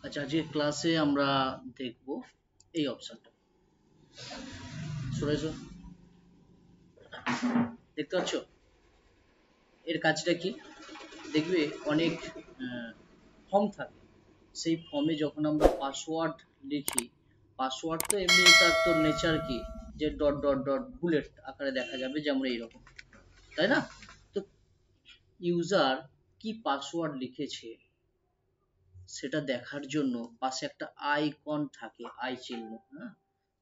আচ্ছা, আজকে ক্লাসে আমরা দেখব এই অপশনটা। সরে এসো, দেখতে পাচ্ছ? এর কাজটা কি? দেখবে অনেক ফর্ম থাকে, সেই ফর্মে যখন আমরা পাসওয়ার্ড লিখি, পাসওয়ার্ড তো এমনি তার তো নেচার কি, যে ডট ডট ডট বুলেট আকারে দেখা যাবে, যেমন এইরকম, তাই না? তো ইউজার কি পাসওয়ার্ড লিখেছে সেটা দেখার জন্য পাশে একটা আইকন থাকে, আই চিহ্ন, হ্যাঁ?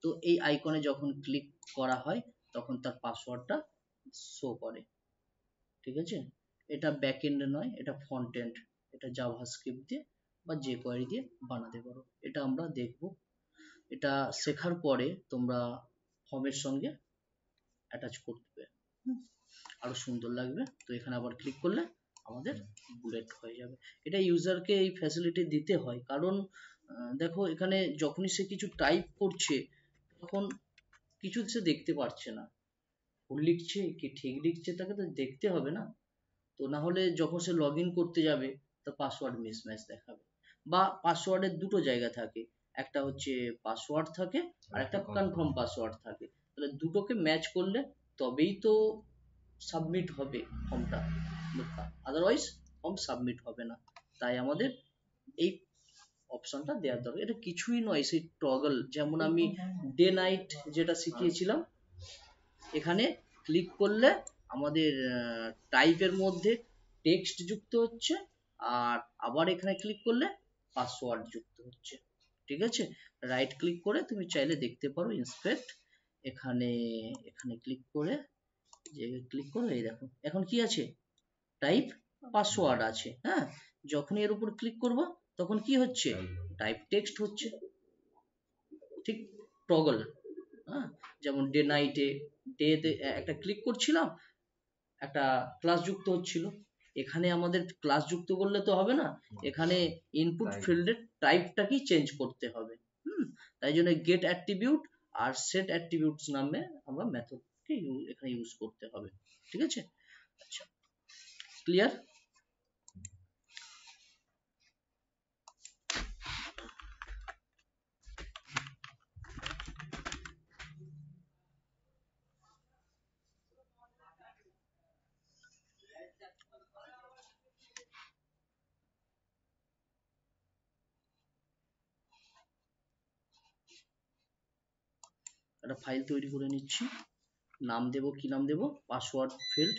তো এই আইকনে যখন ক্লিক করা হয় তখন তার পাসওয়ার্ডটা শো করে, ঠিক আছে? এটা ব্যাকএন্ড নয়, এটা ফ্রন্ট এন্ড। এটা জাভাস্ক্রিপ্ট দিয়ে বা যে কোয়ারি দিয়ে বানাতে পারো, এটা আমরা দেখব। এটা শেখার পরে তোমরা ফর্মের সঙ্গে অ্যাটাচ করবে, আরো সুন্দর লাগবে। তো এখানে আবার ক্লিক করলে আমাদের বুলেট হয়ে যাবে। এটা ইউজারকে এই ফ্যাসিলিটি দিতে হয়, কারণ দেখো এখানে যখনই সে কিছু টাইপ করছে তখন কিছু সে দেখতে পারছে না, ভুল লিখছে কি ঠিক লিখছে তাকে তো দেখতে হবে না। তো না হলে যখন সে লগ ইন করতে যাবে তো পাসওয়ার্ড মিসম্যাচ দেখাবে, বা পাসওয়ার্ডের দুটো জায়গা থাকে, একটা হচ্ছে পাসওয়ার্ড থাকে আর একটা কনফার্ম পাসওয়ার্ড থাকে। তাহলে দুটোকে ম্যাচ করলে তবেই তো সাবমিট হবে ফর্মটা, আদারওয়াইজ ফর্ম সাবমিট হবে না। তাই আমাদের এই অপশনটা দেওয়ার দরকার। এটা কিছুই নয়, সেই টগল, যেমন আমি ডে নাইট যেটা শিখিয়েছিলাম, এখানে ক্লিক করলে আমাদের টাইপের মধ্যে টেক্সট যুক্ত হচ্ছে, আর আবার এখানে ক্লিক করলে পাসওয়ার্ড যুক্ত হচ্ছে, ঠিক আছে? রাইট ক্লিক করে তুমি চাইলে দেখতে পারো ইন্সপেক্ট, এখানে এখানে ক্লিক করে, যে ক্লিক করো, এই দেখো এখন কি আছে, টাইপ পাসওয়ার্ড আছে, হ্যাঁ? যখন এর উপর ক্লিক করব তখন কি হচ্ছে, টাইপ টেক্সট হচ্ছে, ঠিক টগল, হ্যাঁ? যেমন ডে নাইটে, ডেতে একটা ক্লিক করছিলাম, একটা ক্লাস যুক্ত হচ্ছিল, এখানে আমাদের ক্লাস যুক্ত করলে তো হবে না, এখানে ইনপুট ফিল্ডের টাইপটাকেই চেঞ্জ করতে হবে। তাই জন্য গেট অ্যাট্রিবিউট আর সেট অ্যাট্রিবিউটস নামে আমরা মেথডকে এখানে ইউজ করতে হবে, ঠিক আছে? আচ্ছা, ক্লিয়ার? একটা ফাইল তৈরি করে নিচ্ছি, নাম দেব, কি নাম দেব, password field,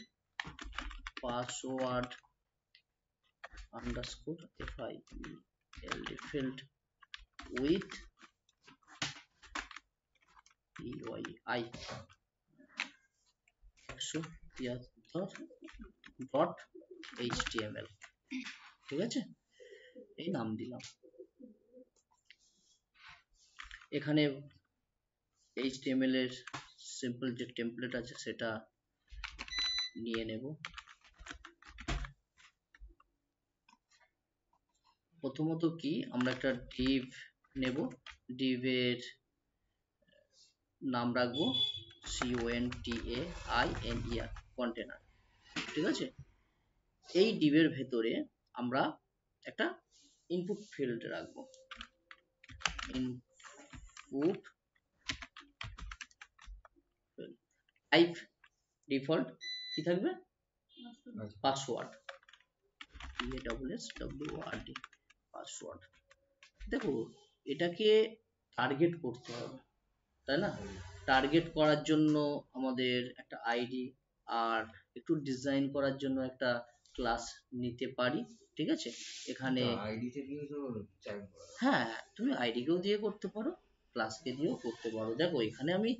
password underscore FILD field with EYI 173.html, ঠিক আছে? এই নাম দিলাম। এখানে HTML এর সিম্পল যে টেমপ্লেট আছে সেটা নিয়ে নেব। প্রথমত কি, আমরা একটা ডিভ নেব, ডিভের নাম রাখবো CONTAINER, কন্টেনার, ঠিক আছে? এই ডিভের ভেতরে আমরা একটা ইনপুট ফিল্ড রাখবো, ইনপুট টাইপ ডিফল্ট কি থাকবে, পাসওয়ার্ড, PASSWORD, পাসওয়ার্ড। দেখো এটাকে টার্গেট করতে হবে, তাই না? টার্গেট করার জন্য আমাদের একটা আইডি আর একটু ডিজাইন করার জন্য একটা ক্লাস নিতে পারি, ঠিক আছে? এখানে হ্যাঁ, তুমি আইডিকেও দিয়ে করতে পারো, ক্লাসকে দিয়েও করতে পারো। দেখো এখানে আমি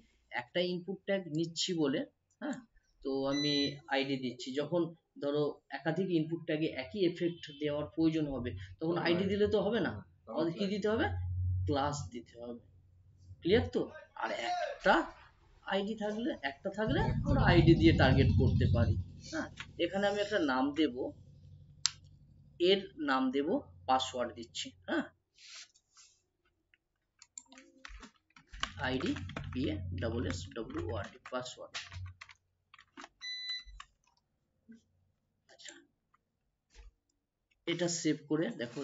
একটা ইনপুট ট্যাগ নিচ্ছি বলে, হ্যাঁ, তো আমি আইডি দিচ্ছি। যখন ধরো একাধিক ইনপুট ট্যাগে একই এফেক্ট দেওয়ার প্রয়োজন হবে তখন আইডি দিলে তো হবে না, আমাদের কি দিতে হবে, ক্লাস দিতে হবে, ক্লিয়ার তো? আর একটা থাকলে আমরা আইডি দিয়ে টার্গেট করতে পারি, হ্যাঁ? এখানে আমি একটা নাম দেব, এর নাম দেব, পাসওয়ার্ড দিচ্ছি, হ্যাঁ, আইডি PASSWORD, পাসওয়ার্ড। আচ্ছা, এটা সেভ করে দেখো,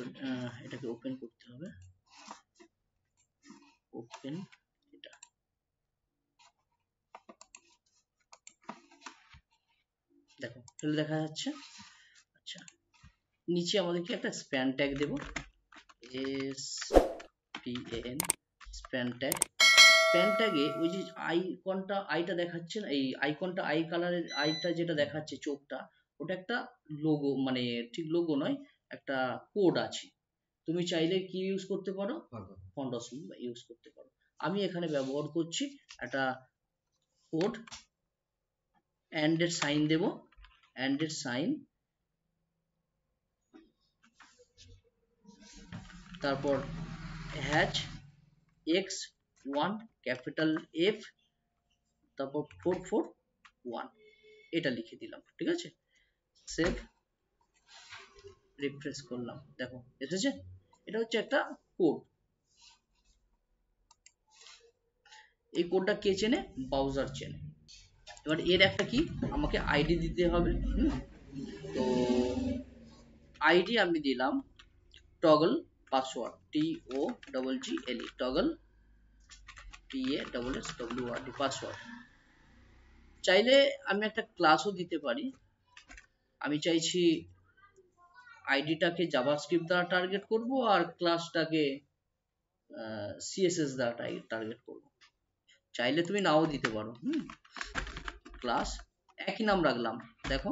এটাকে ওপেন করতে হবে, ওপেন, এটা দেখো তাহলে দেখা যাচ্ছে। আচ্ছা, নিচে আমাদেরকে একটা স্প্যান ট্যাগ দেব, s p n, span tag. Span ট্যাগে ওই যে আইটা দেখাচ্ছে না, এই আইকনটা আই কালারের আইটা যেটা দেখাচ্ছে চোখটা, ওটা একটা লোগো, মানে ঠিক লোগো নয়, একটা কোড আছে। তুমি চাইলে কি ইউজ করতে পারো, ফন্ট ইউজ করতে পারো। আমি এখানে ব্যবহার করছি একটা কোড, অ্যান্ড এর সাইন দেব, অ্যান্ড এর সাইন, তারপর হ্যাচ x1 ক্যাপিটাল এফ, তারপর 441, এটা লিখে দিলাম, ঠিক আছে। সেভ, রিফ্রেশ করলাম, দেখো এসেছে। এটা হচ্ছে একটা কোড। এই কোডটা কে চেনে, ব্রাউজার চেনে। এবার এর একটা কি, আমাকে আইডি দিতে হবে। তো আইডি আমি দিলাম toggle password, TOGGLE, toggle PASSWORD, password. চাইলে আমি একটা ক্লাসও দিতে পারি। আমি চাইছি আইডিটাকে জাভাস্ক্রিপ্ট দ্বারা টার্গেট করব, আর ক্লাসটাকে সিএসএস দ্বারা টার্গেট করব। চাইলে তুমি নাও দিতে পারো। ক্লাস একই নাম রাখলাম, দেখো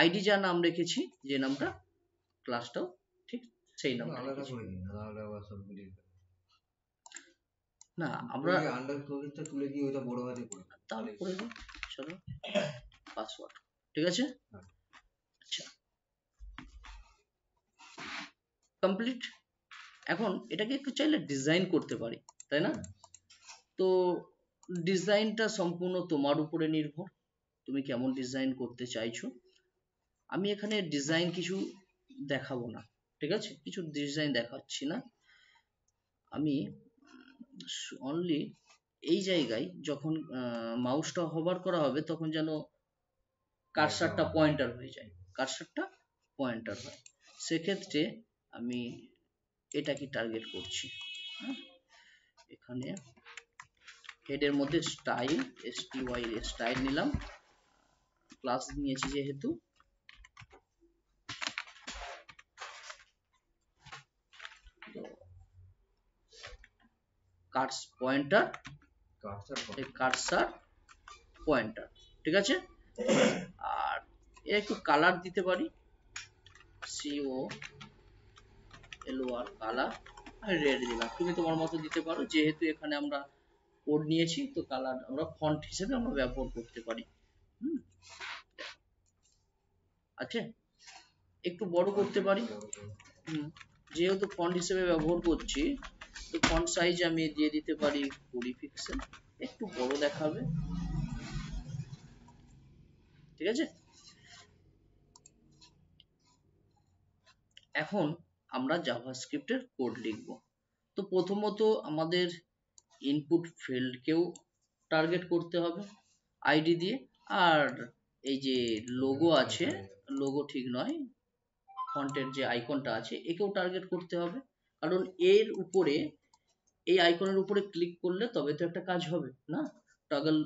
আইডি যা নাম রেখেছি, যে নামটা, ক্লাসটাও ঠিক সেই নাম রেখেছি। না, আমরা আন্ডারস্কোরটা তুলে দিয়ে ওটা বড় হাতে করে তাহলে করে দিই, চলো পাসওয়ার্ড, ঠিক আছে। আচ্ছা, কমপ্লিট। এখন এটাকে একটু চাইলে ডিজাইন করতে পারি, তাই না? তো ডিজাইনটা সম্পূর্ণ তোমার উপরে নির্ভর, তুমি কেমন ডিজাইন করতে চাইছো। আমি এখানে ডিজাইন কিছু দেখাবো না, ঠিক আছে, কিছু ডিজাইন দেখাচ্ছি না। আমি অনলি এই জায়গায় যখন মাউসটা হভার করা হবে, তখন যেন কার্সারটা পয়েন্টার হয়ে যায়, কার্সারটা পয়েন্টার হয়। সেক্ষেত্রে আমি এটাকে টার্গেট করছি। এখানে হেডের মধ্যে স্টাইল, STY স্টাইল নিলাম, ক্লাস নিয়েছি যেহেতু, কার্স পয়েন্টার, কার্সার পয়েন্টার, ঠিক আছে। আর এর একটু কালার দিতে পারি, COLOR কালার, আমি রেড দিলাম, তুমি তোমার মতো দিতে পারো। যেহেতু এখানে আমরা কোড নিয়েছি, তো কালার আমরা ফন্ট হিসেবে আমরা ব্যবহার করতে পারি। আছে, একটু বড় করতে পারি, যেহেতু ফন্ট হিসেবে ব্যবহার করছি, তো ফন্ট সাইজ আমি দিয়ে দিতে পারি 20 পিক্সেল, একটু বড় দেখাবে, ঠিক আছে। এখন আমরা জাভাস্ক্রিপ্টের কোড লিখব। তো প্রথমত আমাদের ইনপুট ফিল্ডকেও টার্গেট করতে হবে আইডি দিয়ে, আর এই যে লোগো আছে, লোগো ঠিক নয়, ফন্টের যে আইকনটা আছে, একেও টার্গেট করতে হবে। কারণ এর উপরে, এই আইকনের উপরে ক্লিক করলে তবে তো একটা কাজ হবে না, টগল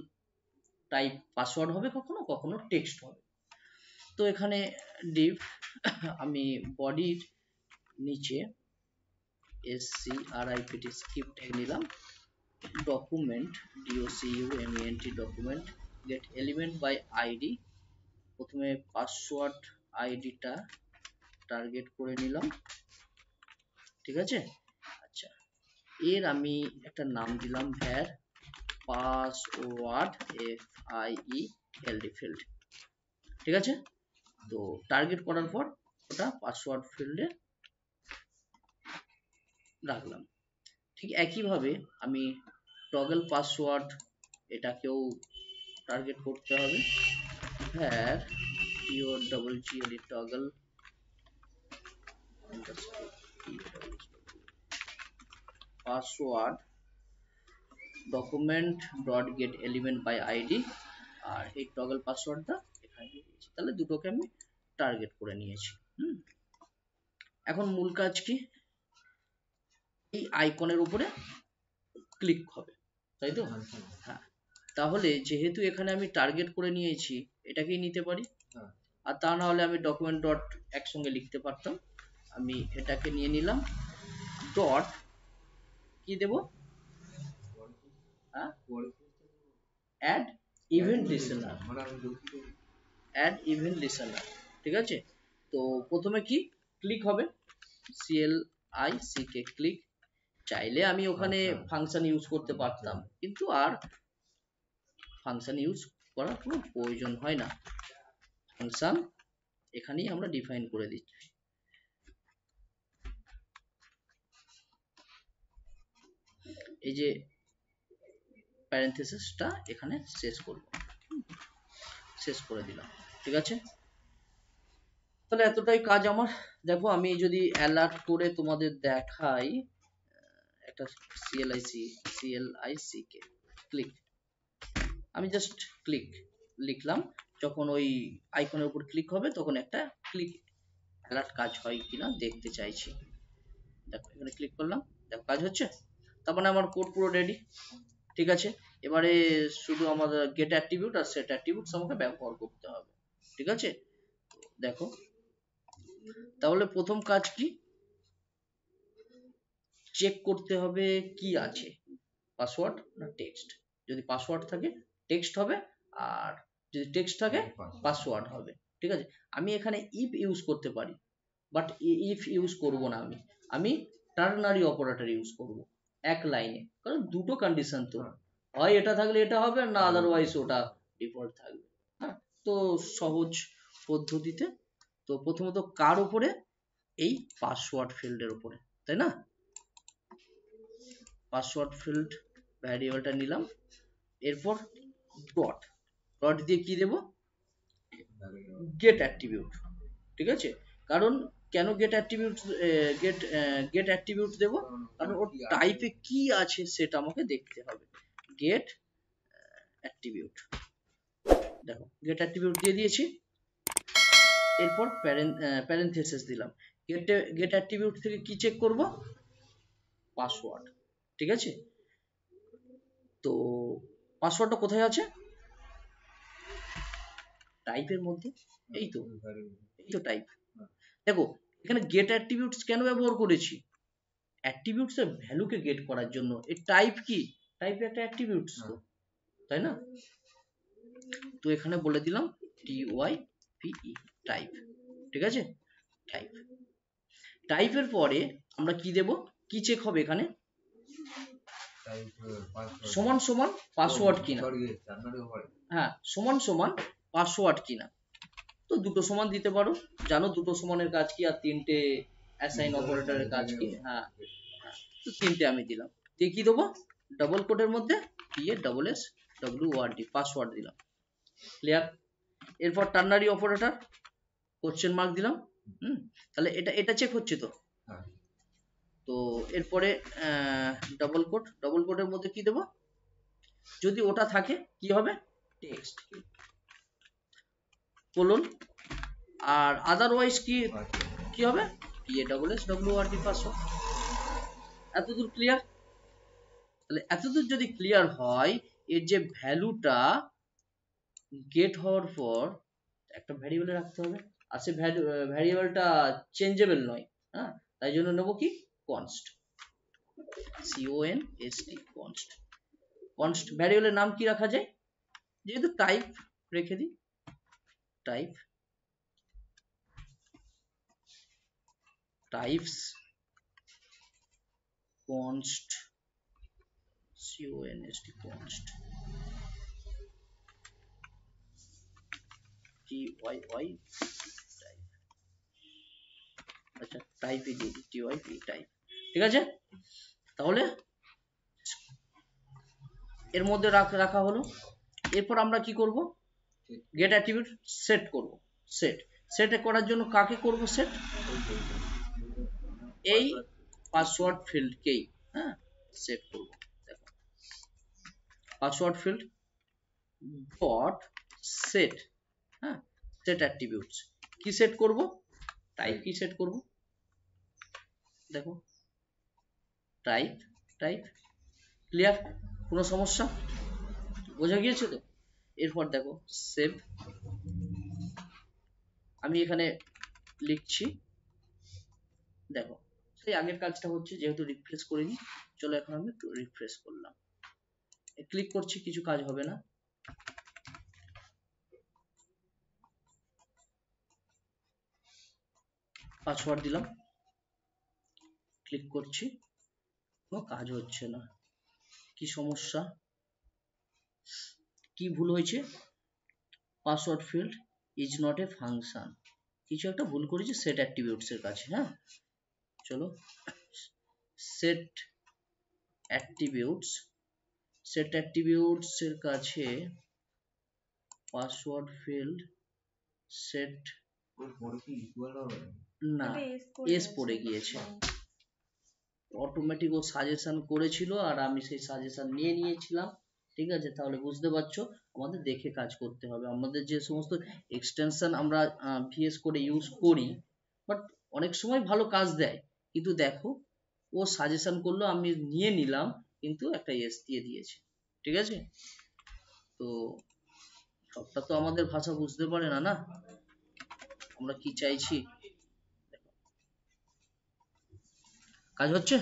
টাইপ পাসওয়ার্ড হবে, কখনো কখনো টেক্সট হবে। তো এখানে ডিভ, আমি বডির নিচে SCRIPT স্ক্রিপ্ট ট্যাগ নিলাম, document DOCUMENT, document get element by ID, প্রথমে পাসওয়ার্ড আইডিটা টার্গেট করে নিলাম, ঠিক আছে। আচ্ছা, এর আমি একটা নাম দিলাম ভ্যার পাসওয়ার্ড, FIELD ফিল্ড, ঠিক আছে। তো টার্গেট করার পর ওটা পাসওয়ার্ড ফিল্ডে রাখলাম। ঠিক একইভাবে আমি টগল পাসওয়ার্ড, এটাকেও টার্গেট করতে হবে, var TOGGLE toggle password document dot get element by ID, আর এই টগল পাসওয়ার্ডটা এখানে দিয়ে দিয়েছি। তাহলে দুটোকে আমি টার্গেট করে নিয়েছি। এখন মূল কাজ কি, এই আইকনের উপরে ক্লিক হবে, তাই তো? হ্যাঁ, তাহলে যেহেতু এখানে আমি টার্গেট করে নিয়েছি, এটাকেই নিতে পারি। আর তা না হলে আমি ডকুমেন্ট ডট একসঙ্গে লিখতে পারতাম। আমি এটাকে নিয়ে নিলাম, ডট কি দেব, add event listener, add event listener, ঠিক আছে? তো প্রথমে কি ক্লিক হবে, CLICK ক্লিক। চাইলে আমি ওখানে ফাংশন ইউজ করতে পারতাম, কিন্তু আর ফাংশন ইউজ করার কোনো প্রয়োজন হয় না। ফাংশন এখানেই আমরা ডিফাইন করে দিচ্ছি। এই যে প্যারেনথেসিসটা এখানে শেষ করব, শেষ করে দিলাম, ঠিক আছে? তাহলে এতটাই কাজ আমার। দেখো আমি যদি অ্যালার্ট করে তোমাদের দেখাই, একটা CLICK ক্লিক, আমি জাস্ট ক্লিক লিখলাম, যখন ওই আইকনের উপর ক্লিক হবে তখন একটা ক্লিক অ্যালার্ট কাজ হয় কিনা দেখতে চাইছি। দেখো এখানে ক্লিক করলাম, দেখো কাজ হচ্ছে। তার মানে আমার কোড পুরো রেডি, ঠিক আছে? এবারে শুধু আমাদের গেট অ্যাট্রিবিউট আর সেট অ্যাট্রিবিউটস আমাকে ব্যবহার করতে হবে, ঠিক আছে? দেখো তাহলে প্রথম কাজ কি, চেক করতে হবে কি আছে, পাসওয়ার্ড না টেক্সট। যদি পাসওয়ার্ড থাকে টেক্সট হবে, আর যদি টেক্সট থাকে পাসওয়ার্ড হবে, ঠিক আছে? আমি এখানে ইফ ইউজ করতে পারি, বাট ইফ ইউজ করব না, আমি টার্নারি অপারেটর ইউজ করব এক লাইনে, কারণ দুটো কন্ডিশন তো, হয় এটা থাকলে এটা হবে, না আদারওয়াইজ ওটা ডিফল্ট থাকবে। হ্যাঁ, তো সহজ পদ্ধতিতে। তো প্রথমত কার উপরে, এই পাসওয়ার্ড ফিল্ডের উপরে, তাই না? পাসওয়ার্ড ফিল্ড ভ্যারিয়েবলটা নিলাম, এরপর ডট, ডট দিয়ে কি দেব, গেট অ্যাট্রিবিউট, ঠিক আছে? কারণ কেন গেট অ্যাট্রিবিউট, গেট অ্যাট্রিবিউট দেব, কারণ ওর টাইপে কি আছে সেটা আমাকে দেখতে হবে। গেট অ্যাট্রিবিউট, দেখো গেট অ্যাট্রিবিউট দিয়ে দিয়েছি, এরপর প্যারেনথেসিস দিলাম। গেট অ্যাট্রিবিউট থেকে কি চেক করব, পাসওয়ার্ড, ঠিক আছে? তো পাসওয়ার্ডটা কোথায় আছে, টাইপের মধ্যে, এই তো, এই তো টাইপ। দেখো এখানে গেট অ্যাট্রিবিউটস কেন ব্যবহার করেছি, অ্যাট্রিবিউটস এর ভ্যালুকে গেট করার জন্য। এই টাইপ কি, টাইপ একটা অ্যাট্রিবিউটস তো, তাই না? তো এখানে বলে দিলাম TYPE টাইপ, ঠিক আছে? টাইপ, টাইপের পরে আমরা কি দেব, কি চেক হবে এখানে, সমান সমান পাসওয়ার্ড কিনা, হ্যাঁ সমান সমান পাসওয়ার্ড কিনা। তো দুটো সমান দিতে পারো, জানো দুটো সমানের কাজ কি, আর তিনটে অ্যাসাইন অপারেটরের কাজ কি। হ্যাঁ, তো তিনটে আমি দিলাম, দিয়ে কি দেবো, ডাবল কোটের মধ্যে PASSWORD পাসওয়ার্ড দিলাম, ক্লিয়ার? এরপর টার্নারি অপারেটর কোশ্চেন মার্ক দিলাম। তাহলে এটা চেক হচ্ছে তো। তো এরপরে ডাবল কোট, ডাবল কোটের মধ্যে কি দেব, যদি ওটা থাকে কি হবে, টেক্সট কোলন, আর আদারওয়াইজ কি হবে, PASSWORD পাসওয়ার্ড। এতদূর ক্লিয়ার? তাহলে এতদূর যদি ক্লিয়ার হয়, এর যে ভ্যালুটা গেট হওয়ার পর একটা ভ্যারিয়েবলে রাখতে হবে, আর সে ভ্যারিয়েবলটা চেঞ্জেবল নয়, হ্যাঁ, তাই জন্য নেব কি, কনস্ট, CONST কনস্ট। কনস্ট ভ্যারিয়েবলের নাম কি রাখা যায়, যেহেতু টাইপ রেখে দিই, type, types const, CONST const, TYY type, আচ্ছা টাইপই দিয়ে দিই, TYP টাইপ, ঠিক আছে? তাহলে এর মধ্যে রাখা হলো। এরপর আমরা কি করব, গেট অ্যাট্রিবিউট সেট করব। সেট করার জন্য কাকে করব, সেট এই পাসওয়ার্ড ফিল্ডকেই, হ্যাঁ, সেট করব। দেখো পাসওয়ার্ড ফিল্ড ডট সেট, হ্যাঁ, সেট অ্যাট্রিবিউটস কি সেট করব, টাইপ কি সেট করব, দেখো টাইপ টাইপ, ক্লিয়ার? কোনো সমস্যা বোঝা গিয়েছে তো? এরপর দেখো সেভ, আমি এখানে লিখছি, দেখো সেই আগের কাজটা হচ্ছে, যেহেতু রিফ্রেশ করিনি, চলো এখন আমি একটু রিফ্রেশ করলাম, ক্লিক করছি, কিছু কাজ হবে না। পাসওয়ার্ড দিলাম, ক্লিক করছি, কোনো কাজ হচ্ছে না, কি সমস্যা, কি ভুল হয়েছে? Password field is not a function, কিছু একটা ভুল করেছি সেট অ্যাট্রিবিউটস এর কাছে। হ্যাঁ চলো সেট অ্যাট্রিবিউটস, সেট অ্যাট্রিবিউটস এর কাছে পাসওয়ার্ড ফিল্ড সেট, ওর পরে কি ইকুয়াল হবে? না এস পড়ে গিয়েছে, অটোমেটিক ও সাজেশন করেছিল আর আমি সেই সাজেশন নিয়ে নিয়েছিলাম। ঠিক আছে, তাহলে বুঝতে পারছো আমাদের দেখে কাজ করতে হবে। আমাদের যে সমস্ত এক্সটেনশন আমরা ভিএস করে ইউজ করি, বাট অনেক সময় ভালো কাজ দেয়, কিন্তু দেখো ও সাজেশন করলো, আমি নিয়ে নিলাম, কিন্তু একটা এস দিয়ে দিয়েছে। ঠিক আছে, তো সবটা তো আমাদের ভাষা বুঝতে পারে না, না আমরা কি চাইছি। কাজ হচ্ছে,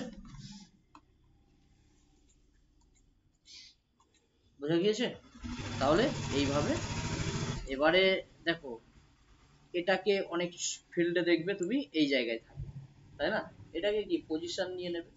বোঝা গিয়েছে? তাহলে এইভাবে, এবারে দেখো এটাকে অনেক ফিল্ডে দেখবে তুমি এই জায়গায় থাকে, তাই না? এটাকে কি পজিশন নিয়ে নেবে,